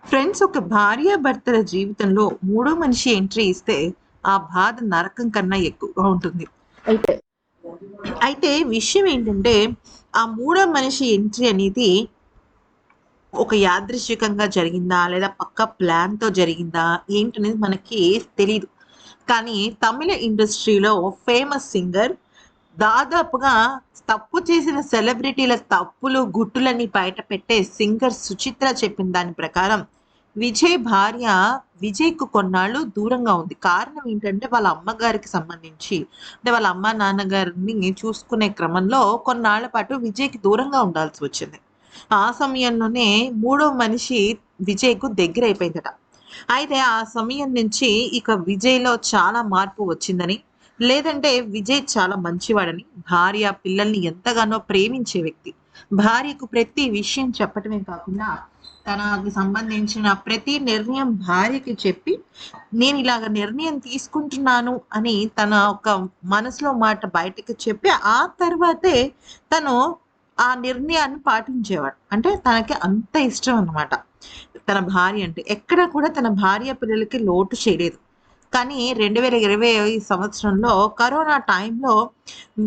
Friends, ఒక భార్యాభర్తల జీవితంలో మూడో మనిషి ఎంట్రీ ఇస్తే ఆ బాధ నరకం కన్నా ఎక్కువగా ఉంటుంది. అయితే అయితే విషయం ఏంటంటే, ఆ మూడో మనిషి ఎంట్రీ అనేది ఒక యాదృశ్చికంగా జరిగిందా? లేదా పక్కా ప్లాన్‌తో జరిగిందా? ఏంటనేది మనకి తెలీదు. కానీ తమిళ ఇండస్ట్రీలో ఫేమస్ సింగర్ దాదాపుగా తప్పు చేసిన సెలబ్రిటీల తప్పులు, గుట్టులన్నీ బయట పెట్టే సింగర్ సుచిత్ర చెప్పిన దాని ప్రకారం విజయ్ భార్య విజయ్‌కు కొన్నాళ్ళు దూరంగా ఉంది. కారణం ఏంటంటే వాళ్ళ అమ్మగారికి సంబంధించి అంటే వాళ్ళ అమ్మ, నాన్నగారిని చూసుకునే క్రమంలో కొన్నాళ్ల పాటు విజయ్‌కి దూరంగా ఉండాల్సి వచ్చింది. ఆ సమయంలోనే మూడో మనిషి విజయ్‌కు దగ్గరైపోయిందట. అయితే ఆ సమయం నుంచి ఇక విజయ్‌లో చాలా మార్పు వచ్చిందని, లేదంటే విజయ్ చాలా మంచివాడని, భార్య, పిల్లల్ని ఎంతగానో ప్రేమించే వ్యక్తి. భార్యకు ప్రతి విషయం చెప్పటమే కాకుండా, తనకి సంబంధించిన ప్రతి నిర్ణయం భార్యకి చెప్పి, నేను ఇలాగ నిర్ణయం తీసుకుంటున్నాను అని తన ఒక మనసులో మాట బయటకి చెప్పి, ఆ తర్వాతే తను ఆ నిర్ణయాన్ని పాటించేవాడు. అంటే తనకి అంత ఇష్టం అన్నమాట. తన భార్య అంటే. ఎక్కడ కూడా తన భార్య పిల్లలకి లోటు చేయలేదు. కానీ 2020 సంవత్సరంలో కరోనా టైంలో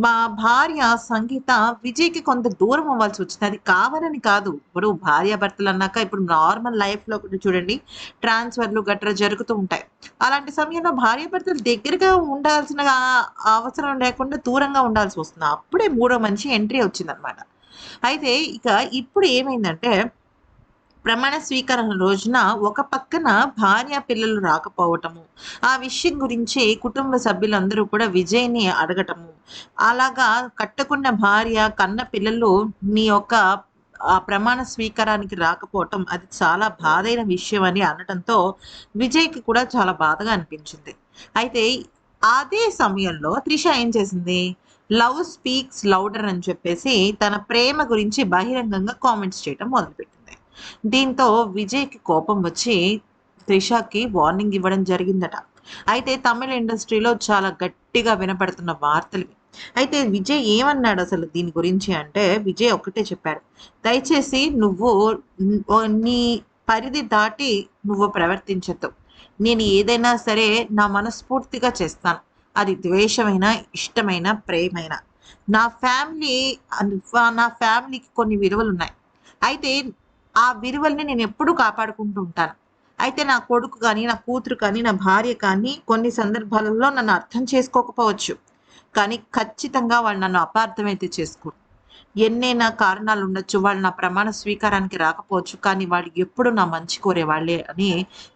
మా భార్య సంగీత విజయ్‌కి కొంత దూరం అవ్వాల్సొచ్చింది. అది కావాలని కాదు. ఇప్పుడు భార్యాభర్తలన్నాక ఇప్పుడు నార్మల్ లైఫ్‌లో కూడా చూడండి, ట్రాన్స్‌ఫర్‌లు గట్రా జరుగుతూ ఉంటాయి. అలాంటి సమయంలో భార్యాభర్తలు దగ్గరగా ఉండాల్సిన అవసరం లేకుండా దూరంగా ఉండాల్సొస్తుంది. అప్పుడే మూడో మనిషి ఎంట్రీ వచ్చిందనమాట. అయితే ఇక ఇప్పుడు ఏమైందంటే, ప్రమాణ స్వీకరణ రోజున ఒక పక్కన భార్య పిల్లలు రాకపోవటము, ఆ విషయం గురించి కుటుంబ సభ్యులందరూ కూడా విజయ్‌ని అడగటము, అలాగా కట్టుకున్న భార్య, కన్న పిల్లలు నీ యొక్క ప్రమాణ స్వీకారానికి రాకపోవటం అది చాలా బాధైన విషయం అని అనటంతో విజయ్‌కి కూడా చాలా బాధగా అనిపించింది. అయితే అదే సమయంలో త్రిష ఏం చేసింది? లవ్ స్పీక్స్ లౌడర్ అని చెప్పేసి తన ప్రేమ గురించి బహిరంగంగా కామెంట్స్ చేయటం మొదలుపెట్టింది. దీంతో విజయ్‌కి కోపం వచ్చి త్రిషకి వార్నింగ్ ఇవ్వడం జరిగిందట. అయితే తమిళ ఇండస్ట్రీలో చాలా గట్టిగా వినపడుతున్న వార్తలివి. అయితే విజయ్ ఏమన్నాడసలు దీని గురించి అంటే, విజయ్ ఒక్కటే చెప్పాడు. "దయచేసి నువ్వు నీ పరిధి దాటి నువ్వు ప్రవర్తించొద్దు. నేను ఏదైనా సరే నా మనస్ఫూర్తిగా చేస్తాను. అది ద్వేషమైనా, ఇష్టమైనా, ప్రేమైనా. నా ఫ్యామిలీ నా ఫ్యామిలీకి కొన్ని విలువలున్నాయి. అయితే ఆ విలువల్ని నేనెప్పుడూ కాపాడుకుంటూ ఉంటాను. అయితే నా కొడుకు గాని, నా కూతురు కానీ, నా భార్య కానీ కొన్ని సందర్భాలలో నన్ను అర్థం చేసుకోకపోవచ్చు. కానీ ఖచ్చితంగా వాళ్ళు నన్ను అపార్థమైతే చేసుకోరు. ఎన్నైనా కారణాలుండొచ్చు. వాళ్ళు నా ప్రమాణ స్వీకారానికి రాకపోవచ్చు. కానీ వాళ్ళు ఎప్పుడూ నా మంచి కోరేవాళ్ళే అని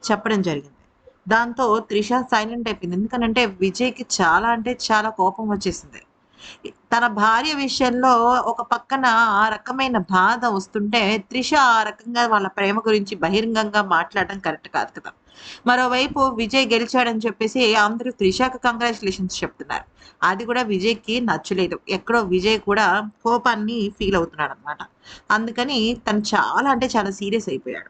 చెప్పడం జరిగింది. దాంతో త్రిష సైలెంట్ అయిపోయింది. ఎందుకనంటే విజయ్‌కి చాలా అంటే చాలా కోపం వచ్చేసింది. తన భార్య విషయంలో ఒక పక్కన ఆ రకమైన బాధ వస్తుంటే, త్రిష ఆ రకంగా వాళ్ళ ప్రేమ గురించి బహిరంగంగా మాట్లాడడం కరెక్ట్ కాదు కదా! మరోవైపు విజయ్ గెలిచాడని చెప్పేసి అందరూ త్రిషకి కంగ్రాచ్యులేషన్స్ చెప్తున్నారు. అది కూడా విజయ్‌కి నచ్చలేదు. ఎక్కడో విజయ్ కూడా కోపాన్ని ఫీల్ అవుతున్నాడనమాట. అందుకని తను చాలా అంటే చాలా సీరియస్ అయిపోయాడు.